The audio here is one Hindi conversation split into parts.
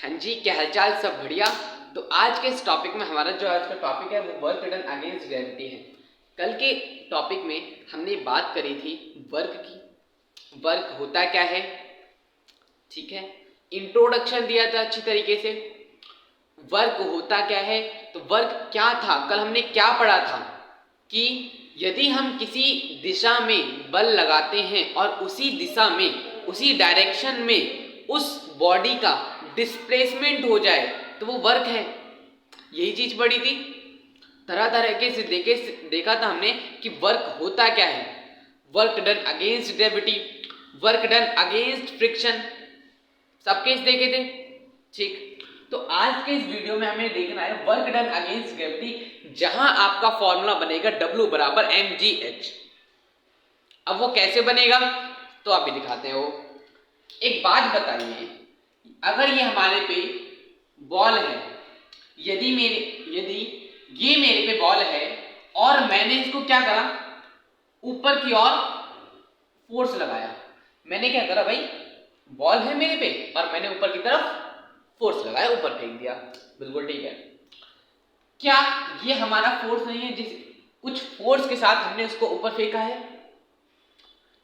हाँ जी, क्या हालचाल, सब बढ़िया। तो आज के इस टॉपिक में हमारा जो आज का टॉपिक है वो वर्क डन अगेंस्ट ग्रेविटी है। कल के टॉपिक में हमने बात करी थी वर्क की। वर्क होता क्या है, ठीक है, इंट्रोडक्शन दिया था अच्छी तरीके से। वर्क होता क्या है, तो वर्क क्या था, कल हमने क्या पढ़ा था कि यदि हम किसी दिशा में बल लगाते हैं और उसी दिशा में, उसी डायरेक्शन में उस बॉडी का डिस्प्लेसमेंट हो जाए तो वो वर्क है। यही चीज पढ़ी थी। तरह तरह के से देखा था हमने कि वर्क होता क्या है। Work done against gravity, work done against friction, सब केस देखे थे, ठीक। तो आज के इस वीडियो में हमें देखना है वर्क डन अगेंस्ट ग्रेविटी, जहां आपका फॉर्मूला बनेगा W बराबर mgh। अब वो कैसे बनेगा तो आप भी दिखाते हैं। वो एक बात बताइए, अगर ये हमारे पे बॉल है, यदि ये मेरे पे बॉल है और मैंने इसको क्या करा, ऊपर की ओर फोर्स लगाया। मैंने क्या करा भाई, बॉल है मेरे पे और मैंने ऊपर की तरफ फोर्स लगाया, ऊपर फेंक दिया, बिल्कुल ठीक है। क्या ये हमारा फोर्स नहीं है, जिस कुछ फोर्स के साथ हमने उसको ऊपर फेंका है।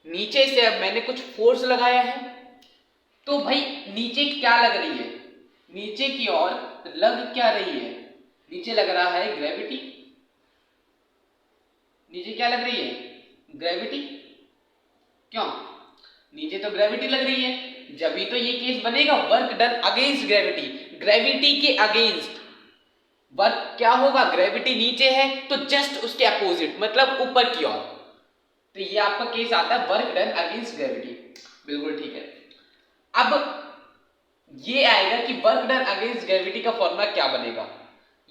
नीचे से अब मैंने कुछ फोर्स लगाया है, तो भाई नीचे क्या लग रही है, नीचे की ओर लग क्या रही है, नीचे लग रहा है ग्रेविटी। नीचे क्या लग रही है, ग्रेविटी। क्यों, नीचे तो ग्रेविटी लग रही है, जब भी तो ये केस बनेगा work done against gravity, gravity के अगेंस्ट। वर्क क्या होगा, ग्रेविटी नीचे है तो जस्ट उसके अपोजिट, मतलब ऊपर की ओर। तो ये आपका केस आता है वर्क डन अगेंस्ट ग्रेविटी, बिल्कुल ठीक है। अब ये आएगा कि वर्क डन अगेंस्ट ग्रेविटी का फॉर्मूला क्या बनेगा,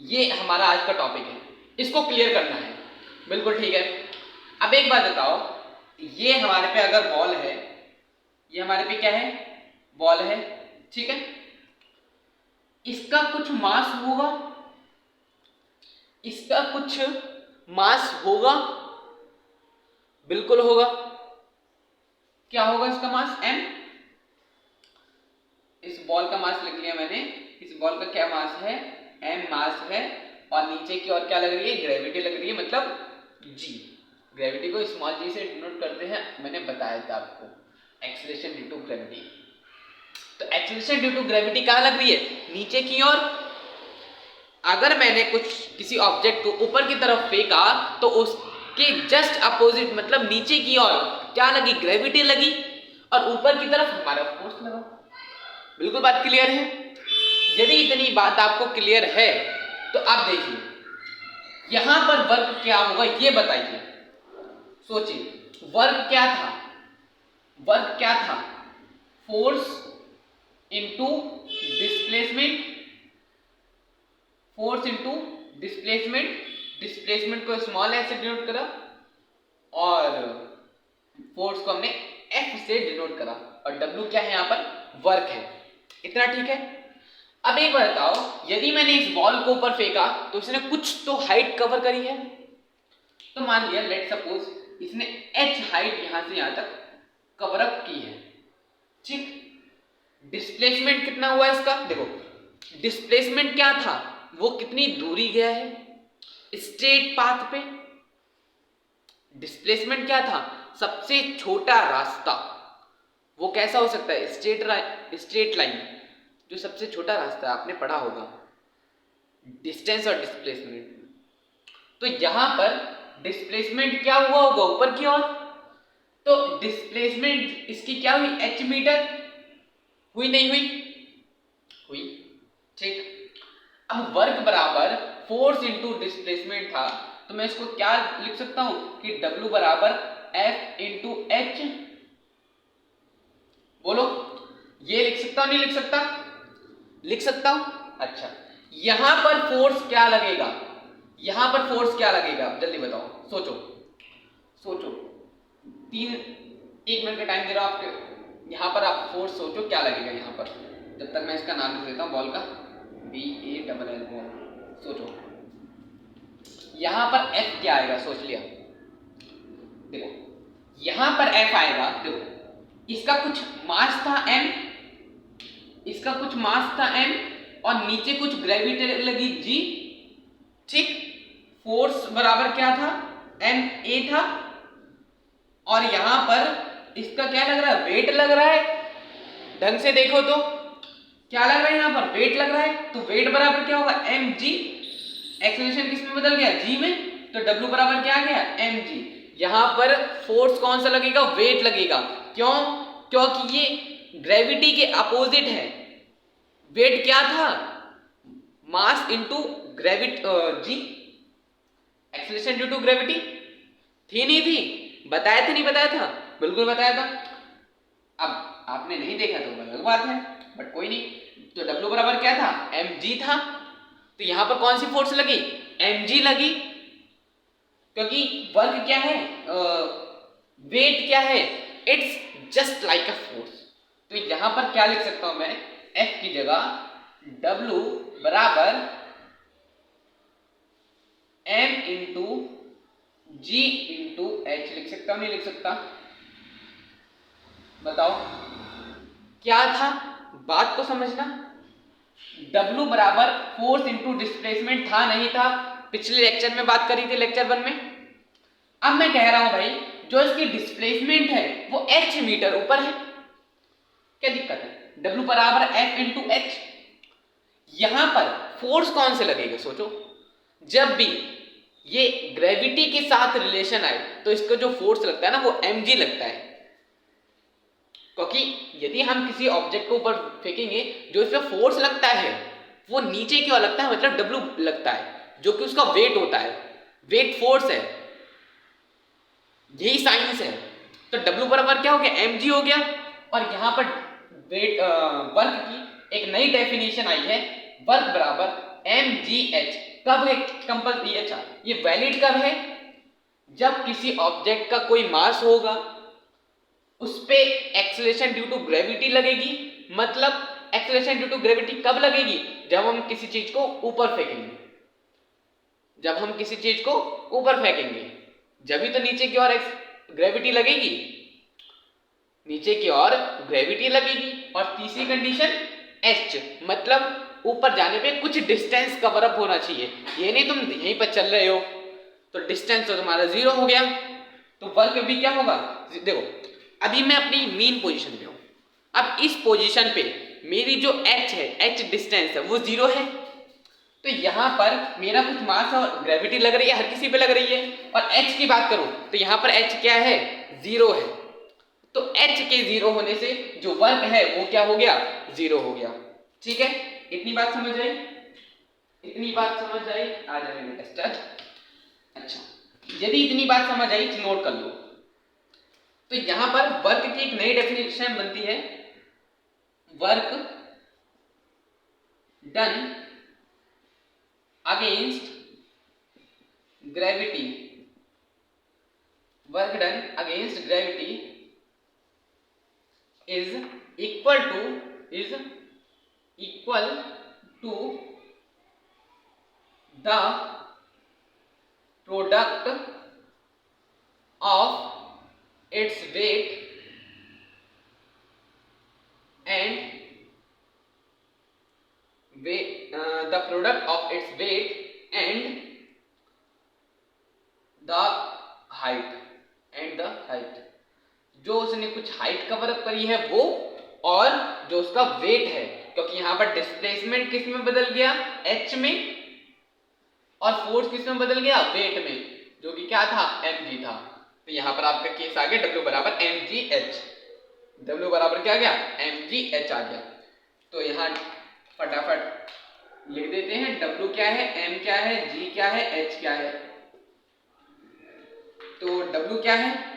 ये हमारा आज का टॉपिक है, इसको क्लियर करना है, बिल्कुल ठीक है। अब एक बात बताओ, ये हमारे पे अगर बॉल है, ये हमारे पे क्या है, बॉल है, ठीक है। इसका कुछ मास होगा, इसका कुछ मास होगा, बिल्कुल होगा। क्या होगा इसका मास, m। इस बॉल का मास लिख लिया मैंने, इस बॉल का क्या मास है, m मास है, और नीचे की ओर क्या लग रही है, ग्रेविटी लग रही है, मतलब g। ग्रेविटी को स्मॉल g से डिनोट करते हैं, मैंने बताया था आपको, एक्सेलरेशन ड्यू टू ग्रेविटी। तो एक्सेलरेशन ड्यू टू ग्रेविटी कहां लग रही है, नीचे की ओर। अगर मैंने किसी ऑब्जेक्ट को ऊपर की तरफ फेंका तो उसके जस्ट अपोजिट, मतलब नीचे की ओर क्या लगी, ग्रेविटी लगी, और ऊपर की तरफ हमारा फोर्स लगा। बिल्कुल बात क्लियर है। यदि इतनी बात आपको क्लियर है तो आप देखिए यहां पर वर्क क्या होगा, ये बताइए, सोचिए वर्क क्या था, वर्क क्या था, force into displacement, force into displacement. Displacement को स्मॉल एफ से डिनोट करा और फोर्स को हमने एफ से डिनोट करा, और डब्ल्यू क्या है, यहां पर वर्क है। इतना ठीक है। अब एक बार बताओ, यदि मैंने इस बॉल को ऊपर फेंका तो इसने कुछ तो हाइट कवर करी है। तो मान लिया, लेट सपोज इसने h हाइट यहां से यहां तक कवर अप की है, ठीक। डिस्प्लेसमेंट कितना हुआ इसका, देखो डिस्प्लेसमेंट क्या था, वो कितनी दूरी गया है स्ट्रेट पाथ पे। डिस्प्लेसमेंट क्या था, सबसे छोटा रास्ता। वो कैसा हो सकता है, स्ट्रेट लाइन, जो सबसे छोटा रास्ता है, आपने पढ़ा होगा डिस्टेंस और डिस्प्लेसमेंट। तो यहां पर डिस्प्लेसमेंट क्या हुआ होगा, ऊपर की ओर। तो डिस्प्लेसमेंट इसकी क्या हुई, h मीटर हुई, नहीं हुई, हुई, ठीक। अब वर्क बराबर फोर्स इंटू डिस्प्लेसमेंट था, तो मैं इसको क्या लिख सकता हूं कि W बराबर F इंटू एच। बोलो, ये लिख सकता हूं, नहीं लिख सकता, लिख सकता हूं। अच्छा, यहां पर फोर्स क्या लगेगा, यहां पर फोर्स क्या लगेगा, जल्दी बताओ, सोचो सोचो, 1 मिनट का टाइम दे रहा हूं आपके, यहां पर आप फोर्स सोचो क्या लगेगा यहां पर, जब तक मैं इसका नाम लिख देता हूं बॉल का, BALL बॉल। सोचो यहां पर F क्या आएगा, सोच लिया, देखो यहां पर F आएगा, देखो इसका कुछ मास था m, इसका कुछ मास था m और नीचे कुछ ग्रेविटी लगी g, ठीक। फोर्स बराबर क्या था, ma था, और यहां पर इसका क्या लग रहा है, वेट लग रहा है। ढंग से देखो तो क्या लग रहा है, यहां पर वेट लग रहा है, तो वेट बराबर क्या होगा, mg। एक्सेलरेशन किस में बदल गया, g में, तो w बराबर क्या आ गया, mg। यहां पर फोर्स कौन सा लगेगा, वेट लगेगा। क्यों, क्योंकि ये ग्रेविटी के अपोजिट है। वेट क्या था, mass into gravity, g, acceleration due to gravity थी नहीं थी, बताया था नहीं बताया था, बिल्कुल बताया था। अब आपने नहीं देखा तो अलग बात है, बट कोई नहीं। तो W बराबर क्या था, mg था, तो यहां पर कौन सी फोर्स लगी, mg लगी, क्योंकि वर्क क्या है, वेट क्या है, it's just like a force. तो यहां पर क्या लिख सकता हूं मैं, F की जगह W बराबर m into g into h लिख सकता हूं, नहीं लिख सकता, बताओ क्या था, बात को समझना। W बराबर फोर्स इंटू डिस्प्लेसमेंट था नहीं था, पिछले लेक्चर में बात करी थी, लेक्चर 1 में। अब मैं कह रहा हूं भाई, जो इसकी डिस्प्लेसमेंट है वो h मीटर ऊपर है, क्या दिक्कत है, W बराबर f इंटू h। यहां पर फोर्स कौन से लगेगा, सोचो, जब भी ये ग्रेविटी के साथ रिलेशन आए तो इसका जो फोर्स लगता है ना वो mg लगता है, क्योंकि यदि हम किसी ऑब्जेक्ट को ऊपर फेंकेंगे, जो इस पे फोर्स लगता है वो नीचे क्यों लगता है, मतलब W लगता है, जो कि उसका वेट होता है, वेट फोर्स है, यही साइंस है। तो W बराबर क्या हो गया, mg हो गया। और यहां पर वेट, वर्क की एक नई डेफिनेशन आई है, वर्क बराबर mgh। कब है कंपल्सरी, अच्छा ये वैलिड कब है, जब किसी ऑब्जेक्ट का कोई मास होगा, उस पे एक्सेलरेशन ड्यू टू ग्रेविटी लगेगी। मतलब एक्सेलरेशन ड्यू टू ग्रेविटी कब लगेगी, जब हम किसी चीज को ऊपर फेंकेंगे, जब हम किसी चीज को ऊपर फेंकेंगे जब ही तो नीचे की ओर ग्रेविटी लगेगी, नीचे की ओर ग्रेविटी लगेगी। और तीसरी कंडीशन h, मतलब ऊपर जाने पे कुछ डिस्टेंस कवर अप होना चाहिए, ये नहीं तुम यहीं पर चल रहे हो तो डिस्टेंस तो तुम्हारा 0 हो गया, तो वर्क भी क्या होगा, देखो अभी मैं अपनी मीन पोजीशन पे हूं, अब इस पोजीशन पे मेरी जो h है, h डिस्टेंस है वो 0 है, तो यहां पर मेरा कुछ मास और ग्रेविटी लग रही है, हर किसी पे लग रही है। और h की बात करूं तो यहां पर h क्या है, 0 है, तो h के 0 होने से जो वर्क है वो क्या हो गया, 0 हो गया। ठीक है, इतनी बात समझ आई, इतनी बात समझ आई, आ जाए मेरे टेस्टर। अच्छा, यदि इतनी बात समझ आई तो नोट कर लो। तो यहां पर वर्क की एक नई डेफिनेशन बनती है, work done against gravity, work done against gravity is equal to the product of its weight and the product of its weight and the height, जो उसने कुछ हाइट कवर अप करी है वो, और जो उसका वेट है, क्योंकि यहां पर डिस्प्लेसमेंट किस में बदल गया, h में, और फोर्स किस में बदल गया, वेट में, जो कि क्या था, mg था। तो यहां पर आपका केस आ गया W बराबर mgh, W बराबर क्या आ गया, mgh आ गया। तो यहां फटाफट लिख देते हैं, W क्या है, m क्या है, g क्या है, h क्या है। तो W क्या है,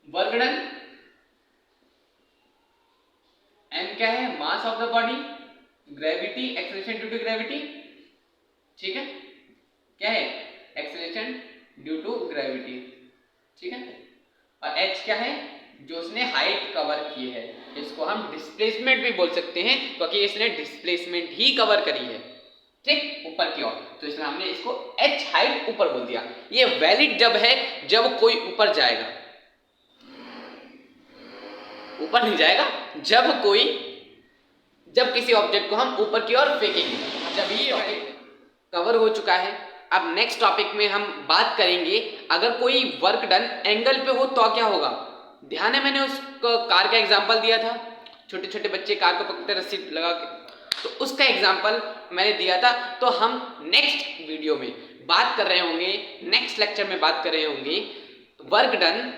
वर्क डन, m क्या है, mass of the body, gravity, acceleration due to gravity, ठीक है, क्या है, एक्सेलरेशन ड्यू टू ग्रेविटी, ठीक है। और h क्या है, जो उसने हाइट कवर की है, इसको हम डिस्प्लेसमेंट भी बोल सकते हैं, क्योंकि इसने डिस्प्लेसमेंट ही कवर करी है, ठीक, ऊपर की ओर, तो इसलिए हमने इसको h हाइट ऊपर बोल दिया। ये वैलिड जब है जब कोई ऊपर जाएगा, ऊपर नहीं जाएगा, जब कोई जब किसी ऑब्जेक्ट को हम ऊपर की ओर फेंकेंगे। जब ये कवर हो चुका है, अब नेक्स्ट टॉपिक में हम बात करेंगे अगर कोई वर्क डन एंगल पे हो तो क्या होगा। ध्यान है, मैंने उस कार का एग्जांपल दिया था, छोटे छोटे बच्चे कार को पकड़ते रस्सी लगा के, तो उसका एग्जांपल मैंने दिया था। तो हम नेक्स्ट वीडियो में बात कर रहे होंगे, नेक्स्ट लेक्चर में बात कर रहे होंगे work done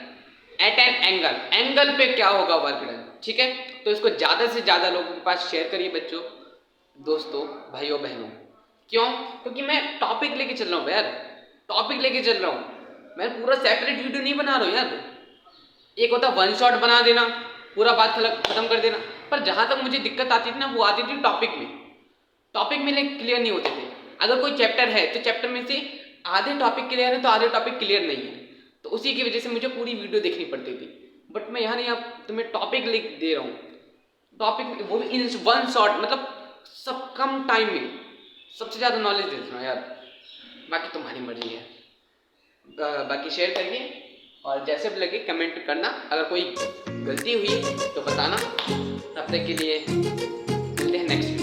at an angle पे क्या होगा वर्क डन। ठीक है, तो इसको ज़्यादा से ज़्यादा लोगों के पास शेयर करिए बच्चों, दोस्तों, भाइयों बहनों। क्यों? क्योंकि मैं टॉपिक लेके चल रहा हूँ यार, टॉपिक लेके चल रहा हूँ, मैं पूरा सेपरेट वीडियो नहीं बना रहा हूँ यार। एक होता वन शॉट बना देना, पूरा बात खत्म कर देना, पर जहाँ तक मुझे दिक्कत आती थी ना वो आती थी टॉपिक में क्लियर नहीं होते थे। अगर कोई चैप्टर है तो चैप्टर में से आधे टॉपिक क्लियर है तो आधे टॉपिक क्लियर नहीं है, तो उसी की वजह से मुझे पूरी वीडियो देखनी पड़ती थी। बट मैं यहाँ नहीं, आप तुम्हें टॉपिक लिख दे रहा हूँ, टॉपिक वो भी इन वन शॉट, मतलब सब कम टाइम में सबसे ज़्यादा नॉलेज दे रहा हूँ यार। बाकी तुम्हारी मर्जी है, बाकी शेयर करिए और जैसे भी लगे कमेंट करना। अगर कोई गलती हुई तो बताना। तब तक के लिए मिलते हैं नेक्स्ट